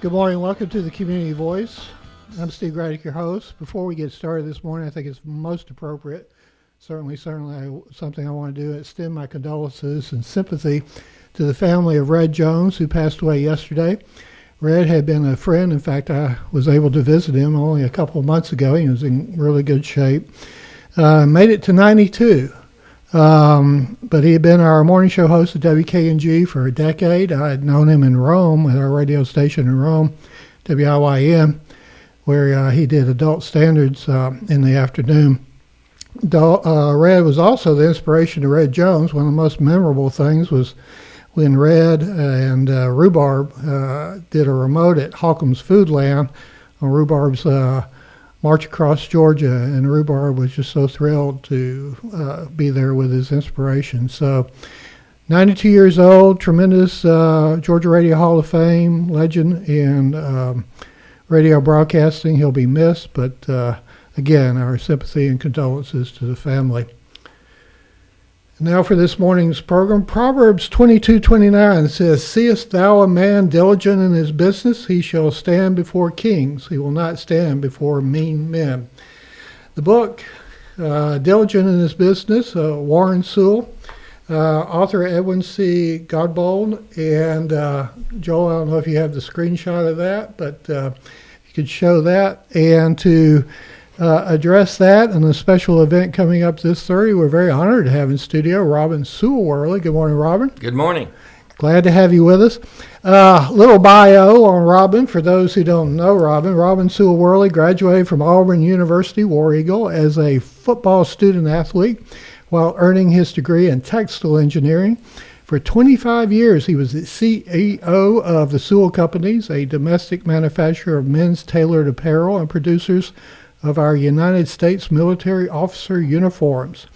Good morning. Welcome to the Community Voice. I'm Steve Graddick, your host. Before we get started this morning, I think it's most appropriate, certainly something I want to do, extend my condolences and sympathy to the family of Red Jones, who passed away yesterday. Red had been a friend. In fact, I was able to visit him only a couple of months ago. He was in really good shape. Made it to 92. But he had been our morning show host at WKNG for a decade. I had known him in Rome at our radio station in Rome, WIYN, where he did adult standards in the afternoon. Red was also the inspiration to Red Jones. One of the most memorable things was when Red and Rhubarb did a remote at Holcomb's Foodland on Rhubarb's march across Georgia, and Rhubarb was just so thrilled to be there with his inspiration. So 92 years old, tremendous Georgia Radio Hall of Fame legend in radio broadcasting. He'll be missed, but again, our sympathy and condolences to the family. Now for this morning's program, Proverbs 22:29 says, "Seest thou a man diligent in his business? He shall stand before kings. He will not stand before mean men." The book, Diligent in His Business, Warren Sewell, author Edwin C. Godbold, and Joel, I don't know if you have the screenshot of that, but you could show that. And to address that and a special event coming up this Thursday, we're very honored to have in studio Robin Sewell Worley. Good morning, Robin. Good morning. Glad to have you with us. Little bio on Robin for those who don't know Robin. Robin Sewell Worley graduated from Auburn University, War Eagle, as a football student athlete while earning his degree in textile engineering. For 25 years, he was the CEO of the Sewell Companies, a domestic manufacturer of men's tailored apparel and producers of our United States military officer uniforms.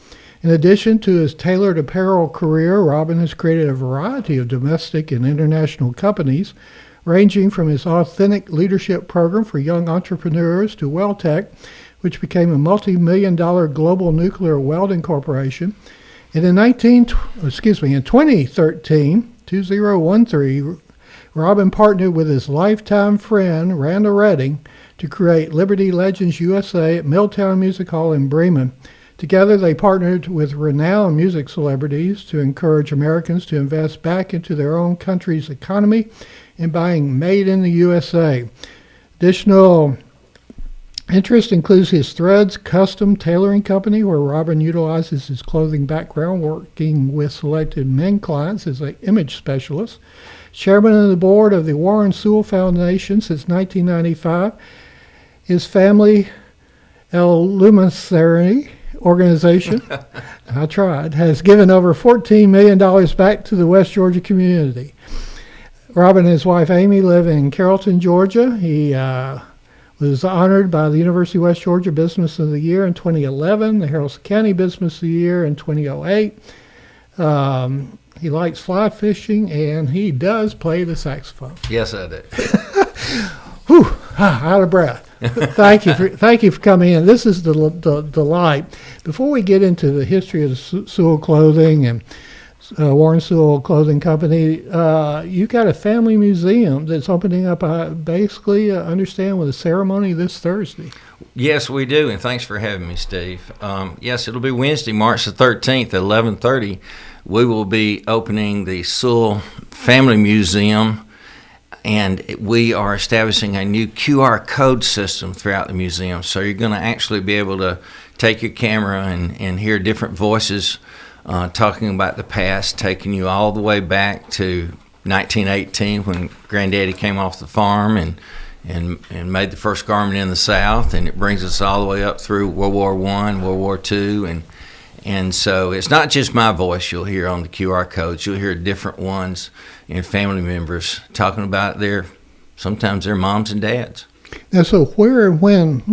In addition to his tailored apparel career, Robin has created a variety of domestic and international companies, ranging from his Authentic Leadership Program for young entrepreneurs to WeldTech, which became a multi-million-dollar global nuclear welding corporation. And in 2013, Robin partnered with his lifetime friend, Randall Redding, to create Liberty Legends USA at Milltown Music Hall in Bremen. Together, they partnered with renowned music celebrities to encourage Americans to invest back into their own country's economy in buying made in the USA. Additional interest includes his Threads custom tailoring company, where Robin utilizes his clothing background working with selected men clients as an image specialist. Chairman of the board of the Warren Sewell Foundation since 1995. His family illuminatory organization, I tried, has given over $14 million back to the West Georgia community. Robin and his wife Amy live in Carrollton, Georgia. He was honored by the University of West Georgia Business of the Year in 2011, the Haralson County Business of the Year in 2008. He likes fly fishing, and he does play the saxophone. Yes, I do. Whew, out of breath. Thank you for coming in. This is the delight. Before we get into the history of the Sewell Clothing and Warren Sewell Clothing Company, you've got a family museum that's opening up, understand, with a ceremony this Thursday. Yes, we do, and thanks for having me, Steve. Yes, it'll be Wednesday, March the 13th at 11:30. We will be opening the Sewell Family Museum, and we are establishing a new QR code system throughout the museum. So you're going to actually be able to take your camera and hear different voices talking about the past, taking you all the way back to 1918 when Granddaddy came off the farm and made the first garment in the South, and it brings us all the way up through World War I, World War II, and so it's not just my voice you'll hear on the QR codes. You'll hear different ones and family members talking about sometimes their moms and dads. Now, so where and when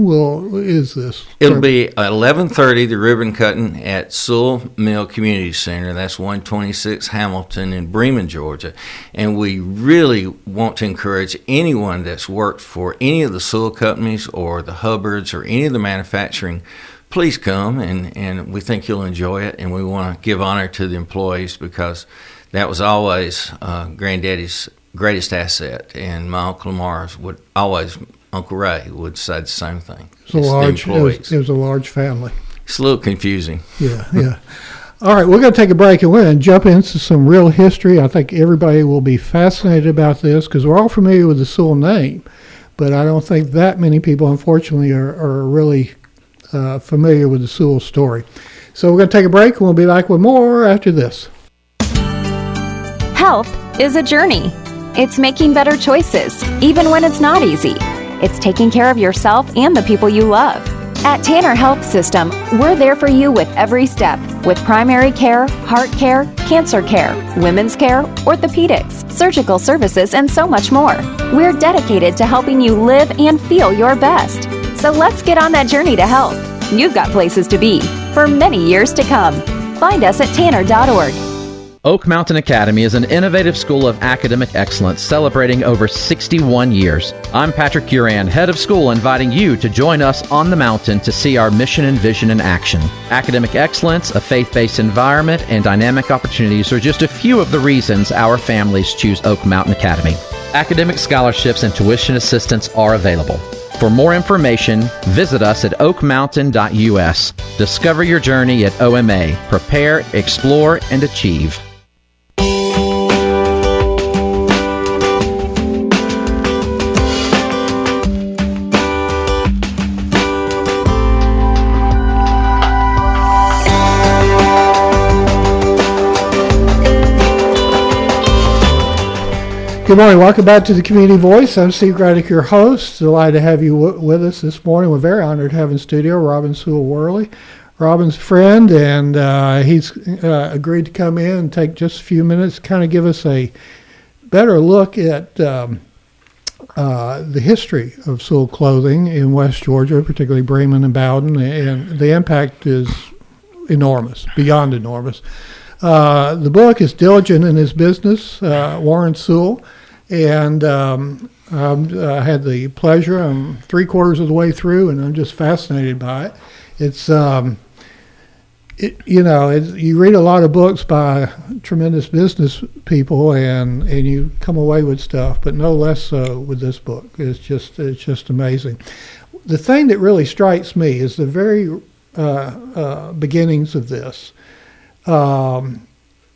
is this? It'll be at 11:30, the ribbon cutting at Sewell Mill Community Center. That's 126 Hamilton in Bremen, Georgia. And we really want to encourage anyone that's worked for any of the Sewell companies or the Hubbards or any of the manufacturing, please come, and we think you'll enjoy it. And we want to give honor to the employees, because that was always Granddaddy's greatest asset. And my Uncle Lamar's Uncle Ray would say the same thing. It was a large family. It's a little confusing. Yeah. All right, we're going to take a break, and we're going to jump into some real history. I think everybody will be fascinated about this because we're all familiar with the Sewell name, but I don't think that many people, unfortunately, are really familiar with the Sewell story. So we're going to take a break, and we'll be back with more after this. Health is a journey. It's making better choices, even when it's not easy. It's taking care of yourself and the people you love. At Tanner Health System, we're there for you with every step, with primary care, heart care, cancer care, women's care, orthopedics, surgical services, and so much more. We're dedicated to helping you live and feel your best. So let's get on that journey to health. You've got places to be for many years to come. Find us at tanner.org. Oak Mountain Academy is an innovative school of academic excellence celebrating over 61 years. I'm Patrick Uran, head of school, inviting you to join us on the mountain to see our mission and vision in action. Academic excellence, a faith-based environment, and dynamic opportunities are just a few of the reasons our families choose Oak Mountain Academy. Academic scholarships and tuition assistance are available. For more information, visit us at oakmountain.us. Discover your journey at OMA. Prepare, explore, and achieve. Good morning. Welcome back to the Community Voice. I'm Steve Gradick, your host. Delighted to have you with us this morning. We're very honored to have in studio Robin Sewell Worley. Robin's a friend, and he's agreed to come in and take just a few minutes to kind of give us a better look at the history of Sewell clothing in West Georgia, particularly Bremen and Bowden, and the impact is enormous, beyond enormous. The book is Diligent in His Business, Warren Sewell, and I had the pleasure, I'm 3/4 of the way through, and I'm just fascinated by it. It's, you read a lot of books by tremendous business people, and you come away with stuff, but no less so with this book. It's just amazing. The thing that really strikes me is the very beginnings of this.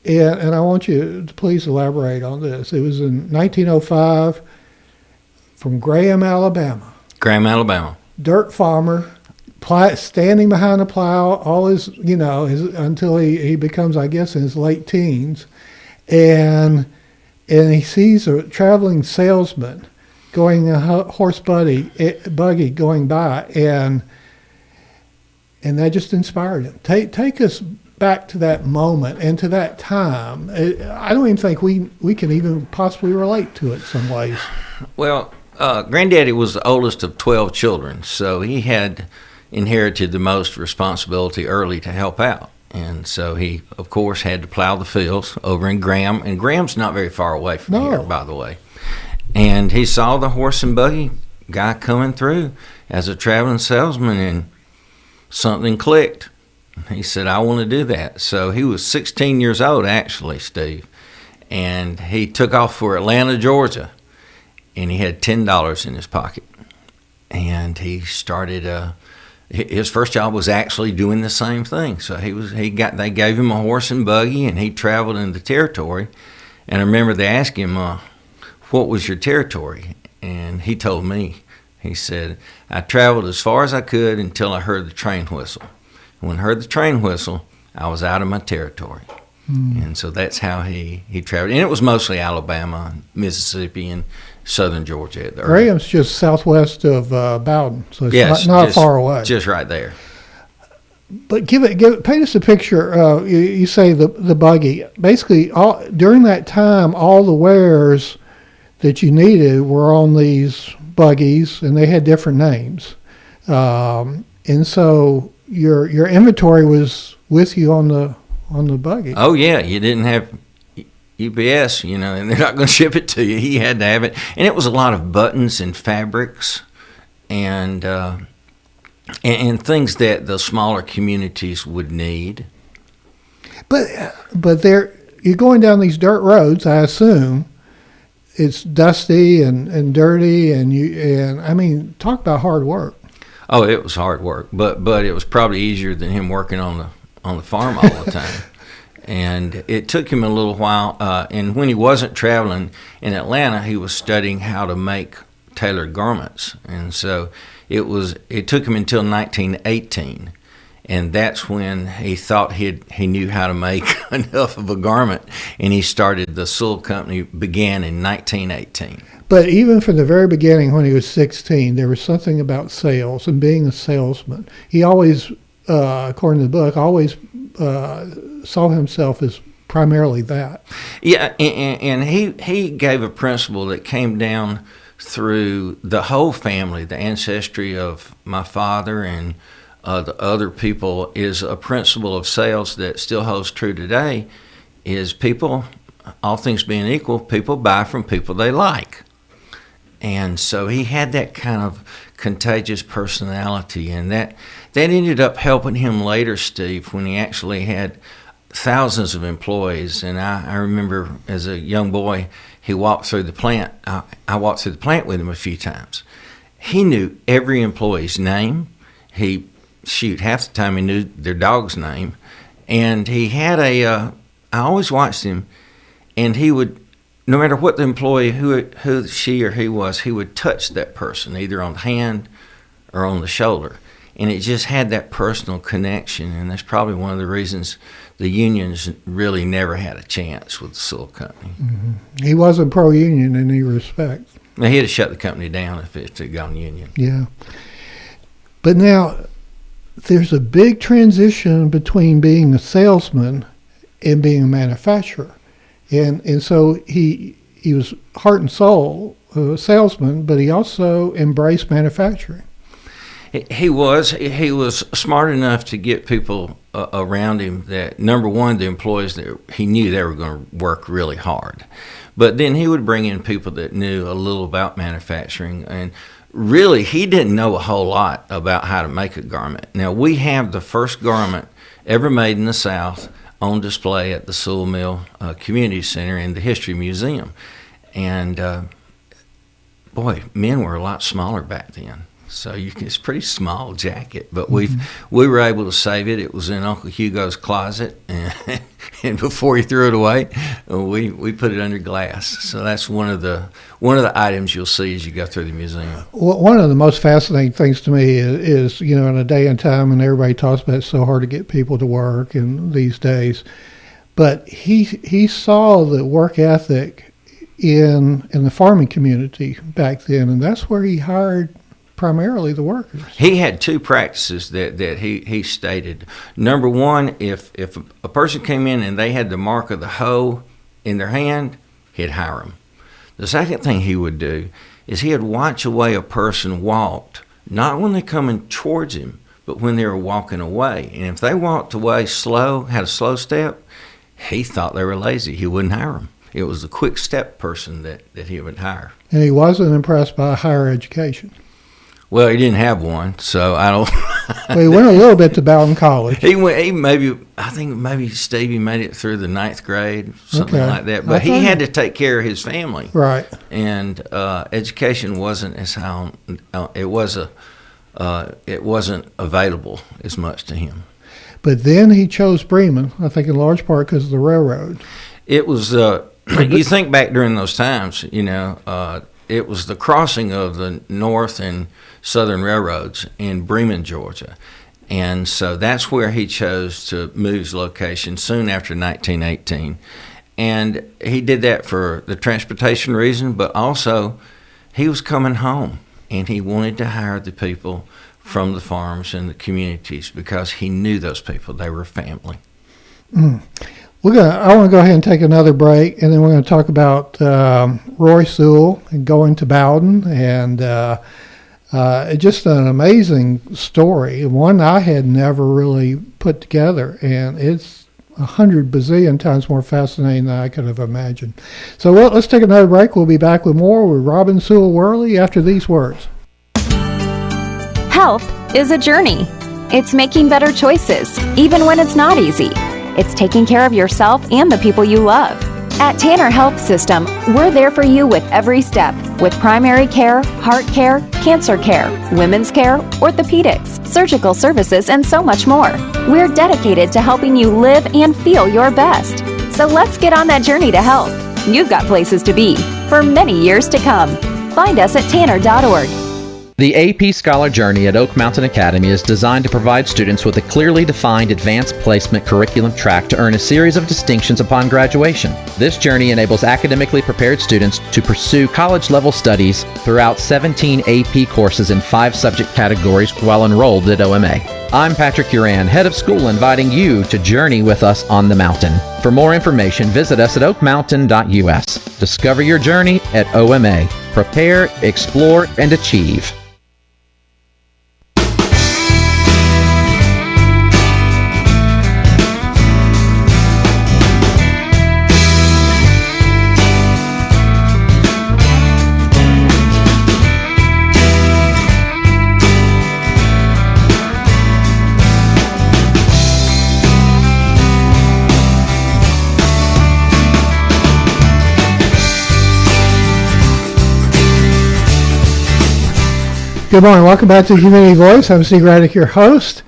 And I want you to please elaborate on this. It was in 1905 from Graham, Alabama. Dirt farmer, standing behind a plow all his until he becomes, I guess, in his late teens. And he sees a traveling salesman going a horse buggy going by, and that just inspired him. Take us back to that moment and to that time. I don't even think we can even possibly relate to it some ways. Well, Granddaddy was the oldest of 12 children, so he had inherited the most responsibility early to help out. And so he, of course, had to plow the fields over in Graham. And Graham's not very far away from here, by the way. And he saw the horse and buggy guy coming through as a traveling salesman, and something clicked. He said, I want to do that. So he was 16 years old, actually, Steve. And he took off for Atlanta, Georgia. And he had $10 in his pocket. And he started, his first job was actually doing the same thing. So they gave him a horse and buggy, and he traveled in the territory. And I remember they asked him, what was your territory? And he told me, he said, I traveled as far as I could until I heard the train whistle. When I heard the train whistle, I was out of my territory. And so that's how he traveled. And it was mostly Alabama, Mississippi, and southern Georgia. Graham's just southwest of Bowden, so it's not far away. Just right there. But paint us a picture. You say the buggy. Basically, during that time, all the wares that you needed were on these buggies, and they had different names. And so your inventory was with you on the buggy. Oh yeah, you didn't have UPS, and they're not going to ship it to you. He had to have it, and it was a lot of buttons and fabrics, and things that the smaller communities would need. But you're going down these dirt roads, I assume, it's dusty and dirty, and I mean, talk about hard work. Oh, it was hard work, but it was probably easier than him working on the farm all the time. And it took him a little while. And when he wasn't traveling in Atlanta, he was studying how to make tailored garments. And so it took him until 1918. And that's when he thought he knew how to make enough of a garment, and he started the Sewell Company. Began in 1918. But even from the very beginning, when he was 16, there was something about sales and being a salesman. He always, according to the book, always saw himself as primarily that. Yeah, and he gave a principle that came down through the whole family, the ancestry of my father and the other people, is a principle of sales that still holds true today, is people, all things being equal, people buy from people they like. And so he had that kind of contagious personality, and that ended up helping him later, Steve, when he actually had thousands of employees. And I remember as a young boy, he walked through the plant. I walked through the plant with him a few times. He knew every employee's name. Half the time he knew their dog's name. And he had I always watched him, and he would, no matter what the employee, who she or he was, he would touch that person, either on the hand or on the shoulder. And it just had that personal connection, and that's probably one of the reasons the unions really never had a chance with the Sewell Company. Mm-hmm. He wasn't pro-union in any respect. Now, he'd have shut the company down if it had gone union. Yeah. But now, there's a big transition between being a salesman and being a manufacturer. And so he was heart and soul a salesman, but he also embraced manufacturing. He was smart enough to get people around him that, number one, the employees, that he knew they were going to work really hard. But then he would bring in people that knew a little about manufacturing. And really, he didn't know a whole lot about how to make a garment. Now, we have the first garment ever made in the South on display at the Sewell Mill Community Center in the History Museum. And, boy, men were a lot smaller back then. So it's a pretty small jacket, but we were able to save it. It was in Uncle Hugo's closet, and before he threw it away, we put it under glass. So that's one of the items you'll see as you go through the museum. Well, one of the most fascinating things to me is in a day and time, and everybody talks about it's so hard to get people to work in these days, but he saw the work ethic in the farming community back then, and that's where he hired primarily the workers. He had two practices that he stated. Number one, if a person came in and they had the mark of the hoe in their hand, he'd hire them. The second thing he would do is he'd watch a way a person walked, not when they're coming towards him, but when they were walking away. And if they walked away slow, had a slow step, he thought they were lazy. He wouldn't hire them. It was the quick step person that he would hire. And he wasn't impressed by higher education. Well, he didn't have one, so I don't. Well, he went a little bit to Bowdoin College. I think maybe Stevie made it through the 9th grade, something like that. But he had to take care of his family, right? And education wasn't as high. It wasn't available as much to him. But then he chose Bremen, I think in large part because of the railroad. It was. You think back during those times, it was the crossing of the North and Southern railroads in Bremen, Georgia. And so that's where he chose to move his location soon after 1918. And he did that for the transportation reason, but also he was coming home, and he wanted to hire the people from the farms and the communities because he knew those people. They were family. Mm. I want to go ahead and take another break, and then we're going to talk about Roy Sewell and going to Bowdoin, and it's just an amazing story, one I had never really put together, and it's 100 bazillion times more fascinating than I could have imagined. So let's take another break. We'll be back with more with Robin Sewell Worley after these words. Health is a journey. It's making better choices, even when it's not easy. It's taking care of yourself and the people you love. At Tanner Health System, we're there for you with every step, with primary care, heart care, cancer care, women's care, orthopedics, surgical services, and so much more. We're dedicated to helping you live and feel your best. So let's get on that journey to health. You've got places to be for many years to come. Find us at tanner.org. The AP Scholar Journey at Oak Mountain Academy is designed to provide students with a clearly defined advanced placement curriculum track to earn a series of distinctions upon graduation. This journey enables academically prepared students to pursue college-level studies throughout 17 AP courses in 5 subject categories while enrolled at OMA. I'm Patrick Uran, head of school, inviting you to journey with us on the mountain. For more information, visit us at oakmountain.us. Discover your journey at OMA. Prepare, explore, and achieve. Good morning. Welcome back to Community Voice. I'm Steve Raddick, your host.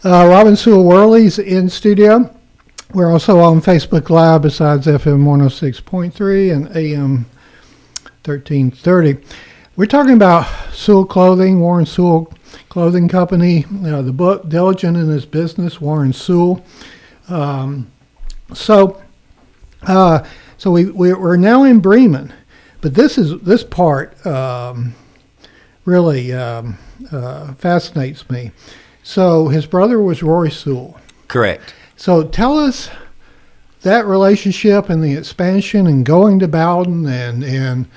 Robin Sewell Worley's in studio. We're also on Facebook Live besides FM 106.3 and AM 1330. We're talking about Sewell Clothing, Warren Sewell Clothing Company, the book Diligent in His Business, Warren Sewell. So we're now in Bremen, but this part really fascinates me. So his brother was Roy Sewell. Correct. So tell us that relationship and the expansion and going to Bowden and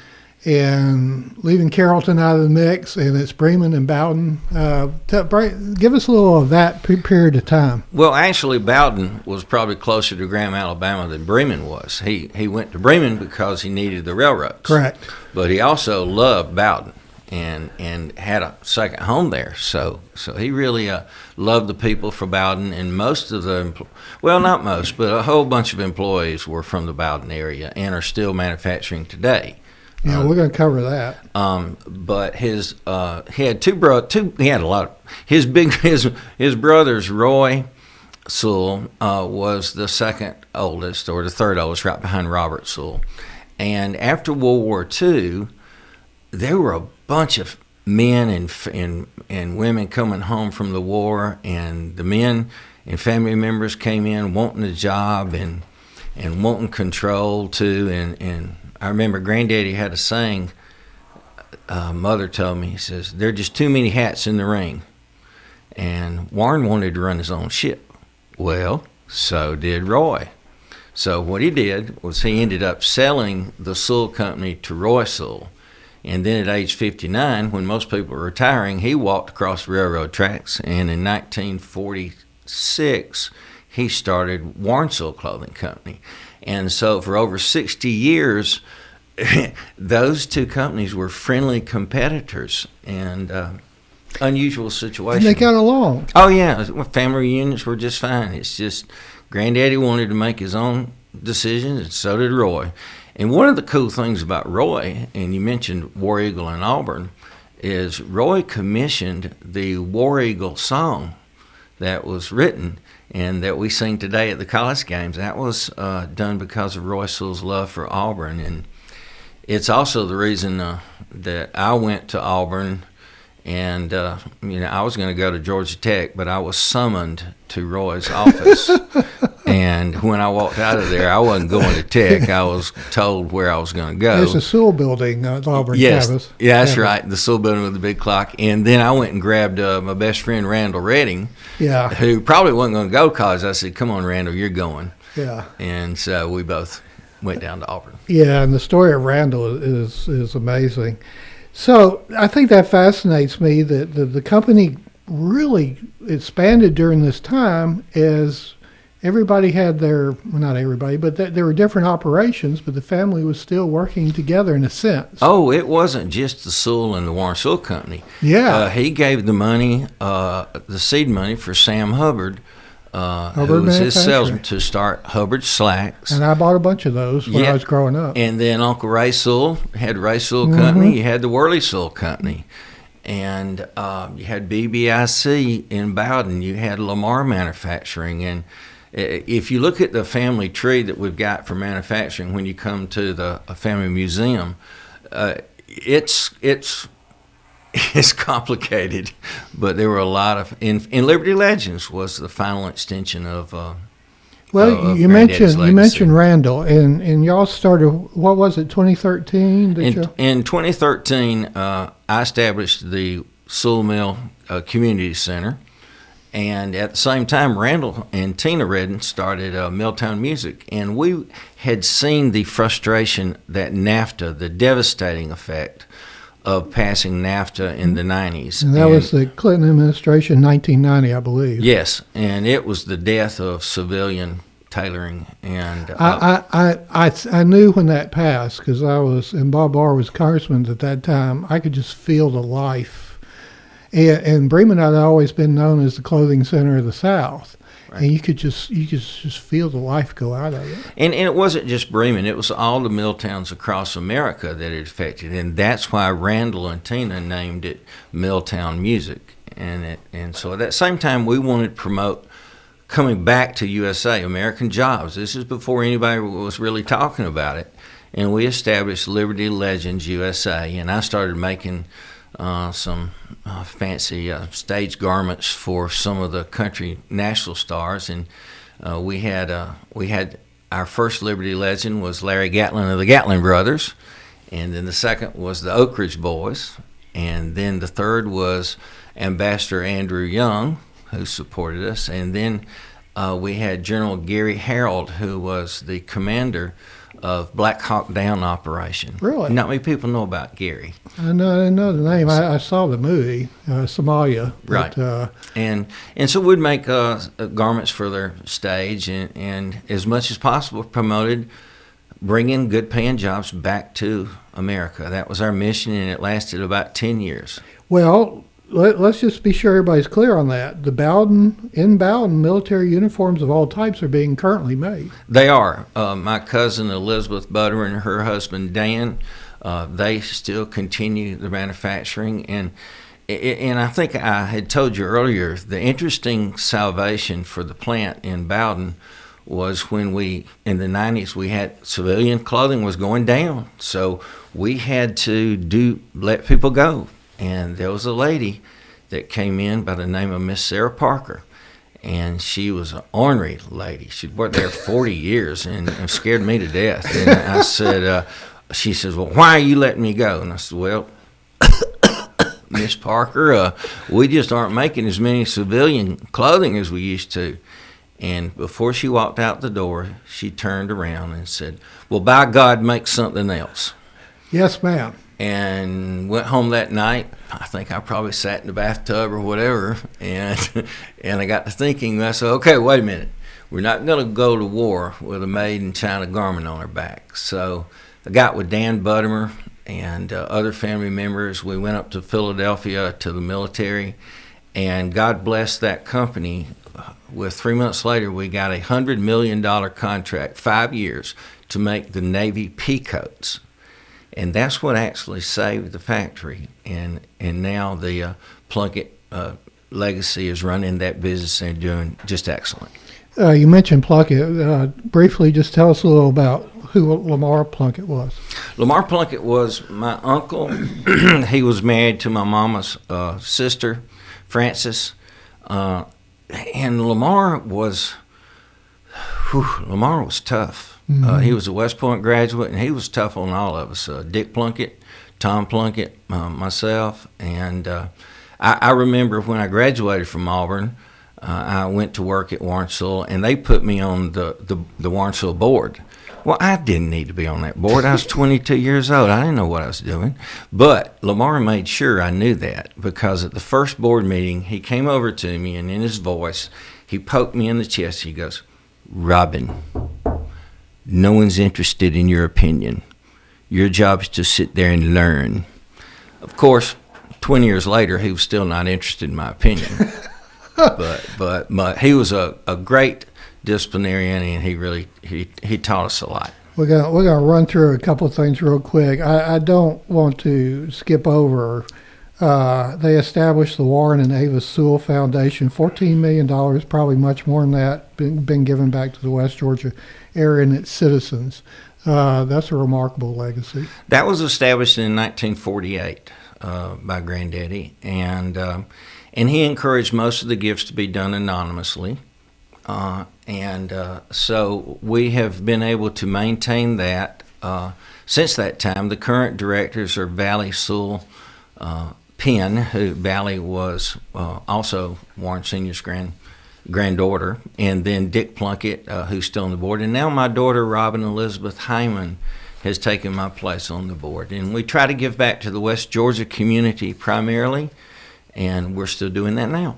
leaving Carrollton out of the mix, and it's Bremen and Bowden. Give us a little of that period of time. Well, actually, Bowden was probably closer to Graham, Alabama than Bremen was. He went to Bremen because he needed the railroads. Correct. But he also loved Bowden and had a second home there. So he really loved the people from Bowden, and most of the, well, not most, but a whole bunch of employees were from the Bowden area and are still manufacturing today. Yeah, we're going to cover that. But his he had he had a lot. His brothers, Roy Sewell, was the second oldest or the third oldest, right behind Robert Sewell. And after World War II, there were a bunch of men and women coming home from the war, and the men and family members came in wanting a job and wanting control too. And I remember Granddaddy had a saying. Mother told me, he says, "There are just too many hats in the ring." And Warren wanted to run his own ship. Well, so did Roy. So what he did was he ended up selling the Sewell Company to Roy Sewell. And then at age 59, when most people were retiring, he walked across the railroad tracks. And in 1946, he started Warren Sewell Clothing Company. And so for over 60 years, those two companies were friendly competitors and unusual situation. And they got along. Oh, yeah. Family reunions were just fine. It's just Granddaddy wanted to make his own decisions, and so did Roy. And one of the cool things about Roy, and you mentioned War Eagle in Auburn, is Roy commissioned the War Eagle song that was written and that we sing today at the college games. That was done because of Roy Sewell's love for Auburn. And it's also the reason that I went to Auburn. And, I was going to go to Georgia Tech, but I was summoned to Roy's office. And when I walked out of there, I wasn't going to Tech. I was told where I was going to go. There's a Sewell building at Auburn campus. Yeah, that's right, the Sewell building with the big clock. And then I went and grabbed my best friend, Randall Redding, who probably wasn't going to go to college. I said, "Come on, Randall, you're going." Yeah. And so we both went down to Auburn. Yeah, and the story of Randall is amazing. So I think that fascinates me that the company really expanded during this time as everybody had well, not everybody, but there were different operations, but the family was still working together in a sense. Oh, it wasn't just the Sewell and the Warren Sewell Company. Yeah. He gave the money, the seed money for Sam Hubbard who was his salesman to start Hubbard Slacks. And I bought a bunch of those when I was growing up. And then Uncle Ray Sewell had Ray Sewell Company. You had the Worley Sewell Company. And you had BBIC in Bowden. You had Lamar Manufacturing. And if you look at the family tree that we've got for manufacturing when you come to the family museum, it's complicated, but there were a lot of. In Liberty Legends was the final extension of. Well, you mentioned Randall, and y'all started. What was it? 2013. In 2013, I established the Sewell Mill Community Center, and at the same time, Randall and Tina Redden started Milltown Music, and we had seen the frustration that NAFTA, the devastating effect of passing NAFTA in the 90s. And that was the Clinton administration, 1990, I believe. Yes, and it was the death of civilian tailoring. And I knew when that passed, because I was, and Bob Barr was congressman at that time, I could just feel the life. And Bremen had always been known as the clothing center of the South. Right. And you could just feel the life go out of it. And it wasn't just Bremen; it was all the mill towns across America that it affected, and that's why Randall and Tina named it Milltown Music. And so at that same time, we wanted to promote coming back to USA, American jobs. This is before anybody was really talking about it, and we established Liberty Legends USA, and I started making some fancy stage garments for some of the country national stars, and we had our first Liberty Legend was Larry Gatlin of the Gatlin Brothers, and then the second was the Oak Ridge Boys, and then the third was Ambassador Andrew Young, who supported us, and then we had General Gary Harold, who was the commander of Black Hawk Down operation. Really? Not many people know about Gary. I didn't know the name. I saw the movie, Somalia. Right. And so we'd make garments for their stage, and as much as possible promoted bringing good paying jobs back to America. That was our mission, and it lasted about 10 years. Well, let's just be sure everybody's clear on that. In Bowden, military uniforms of all types are being currently made. They are. My cousin Elizabeth Butter and her husband Dan, they still continue the manufacturing. And I think I had told you earlier, the interesting salvation for the plant in Bowden was when in the 90s, we had civilian clothing was going down. So we had to let people go. And there was a lady that came in by the name of Miss Sarah Parker, and she was an ornery lady. She'd worked there 40 years and scared me to death. And I said, she says, well, why are you letting me go? And I said, well, Miss Parker, we just aren't making as many civilian clothing as we used to. And before she walked out the door, she turned around and said, well, by God, make something else. Yes, ma'am. And went home that night. I think I probably sat in the bathtub or whatever, and I got to thinking. I said, okay, wait a minute. We're not going to go to war with a made in China garment on our back. So I got with Dan Buttimer and other family members. We went up to Philadelphia to the military, and God bless that company. With 3 months later, we got a $100 million contract, 5 years, to make the Navy pea coats. And that's what actually saved the factory. And now the Plunkett legacy is running that business and doing just excellent. You mentioned Plunkett. Briefly, just tell us a little about who Lamar Plunkett was. Lamar Plunkett was my uncle. He was married to my mama's sister, Frances. And Lamar was tough. Mm-hmm. He was a West Point graduate, and he was tough on all of us. Dick Plunkett, Tom Plunkett, myself. And I remember when I graduated from Auburn, I went to work at Warren Sewell, and they put me on the Warren Sewell board. Well, I didn't need to be on that board. I was 22 years old. I didn't know what I was doing. But Lamar made sure I knew that, because at the first board meeting, he came over to me, and in his voice, he poked me in the chest. He goes, Robin, no one's interested in your opinion. Your job is to sit there and learn. Of course, 20 years later, he was still not interested in my opinion. but he was a great disciplinarian, and he taught us a lot. We're gonna run through a couple of things real quick. I don't want to skip over. They established the Warren and Ava Sewell Foundation. $14 million, probably much more than that, been given back to the West Georgia area and its citizens. That's a remarkable legacy. That was established in 1948 by Granddaddy, and he encouraged most of the gifts to be done anonymously. So we have been able to maintain that since that time. The current directors are Valley Sewell Penn, who Valley was also Warren Sr.'s granddaughter, and then Dick Plunkett, who's still on the board. And now my daughter, Robin Elizabeth Hyman, has taken my place on the board. And we try to give back to the West Georgia community primarily, and we're still doing that now.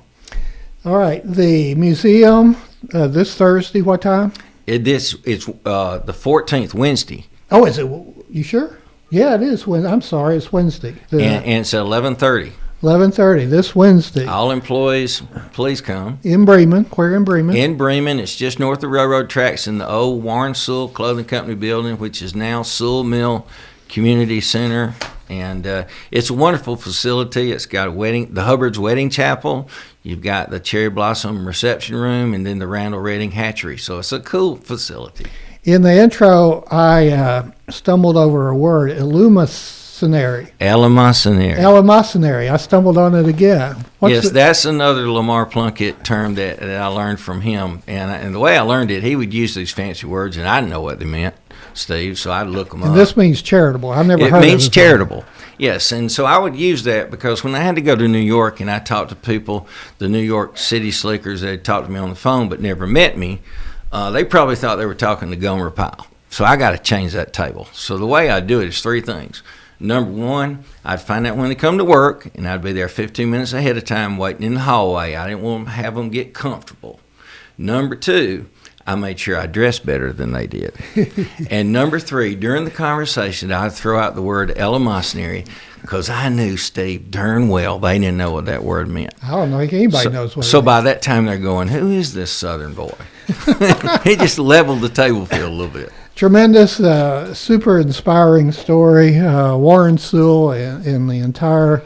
All right, the museum this Thursday, what time? It's the 14th, Wednesday. Oh, is it? You sure? Yeah, it is. I'm sorry, it's Wednesday. And it's at 11:30. 11:30 this Wednesday. All employees, please come. In Bremen. Where in Bremen? In Bremen. It's just north of railroad tracks in the old Warren Sewell Clothing Company building, which is now Sewell Mill Community Center. And it's a wonderful facility. It's got the Hubbard's Wedding Chapel. You've got the Cherry Blossom Reception Room, and then the Randall Redding Hatchery. So it's a cool facility. In the intro, I stumbled over a word, eleemosynary. Eleemosynary. I stumbled on it again. That's another Lamar Plunkett term that I learned from him. And the way I learned it, he would use these fancy words, and I didn't know what they meant, Steve, so I'd look them up. And this means charitable. I've never heard of it. It means charitable. Yes, and so I would use that because when I had to go to New York and I talked to people, the New York City slickers that had talked to me on the phone but never met me, they probably thought they were talking to Gomer Pyle. So I got to change that table. So the way I do it is three things. Number one, I'd find out when they come to work, and I'd be there 15 minutes ahead of time waiting in the hallway. I didn't want to have them get comfortable. Number two, I made sure I dressed better than they did. And number three, during the conversation, I'd throw out the word eleemosynary because I knew, Steve, darn well they didn't know what that word meant. I don't know if anybody knows what it means. So by that time, they're going, who is this Southern boy? He just leveled the table field a little bit. Tremendous, super inspiring story. Warren Sewell and the entire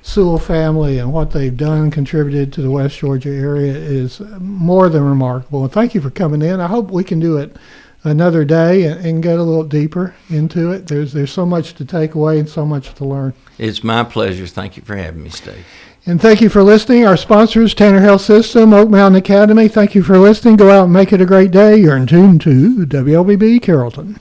Sewell family and what they've done and contributed to the West Georgia area is more than remarkable. And thank you for coming in. I hope we can do it another day and get a little deeper into it. There's so much to take away and so much to learn. It's my pleasure. Thank you for having me, Steve. And thank you for listening. Our sponsors, Tanner Health System, Oak Mountain Academy. Thank you for listening. Go out and make it a great day. You're in tune to WLBB Carrollton.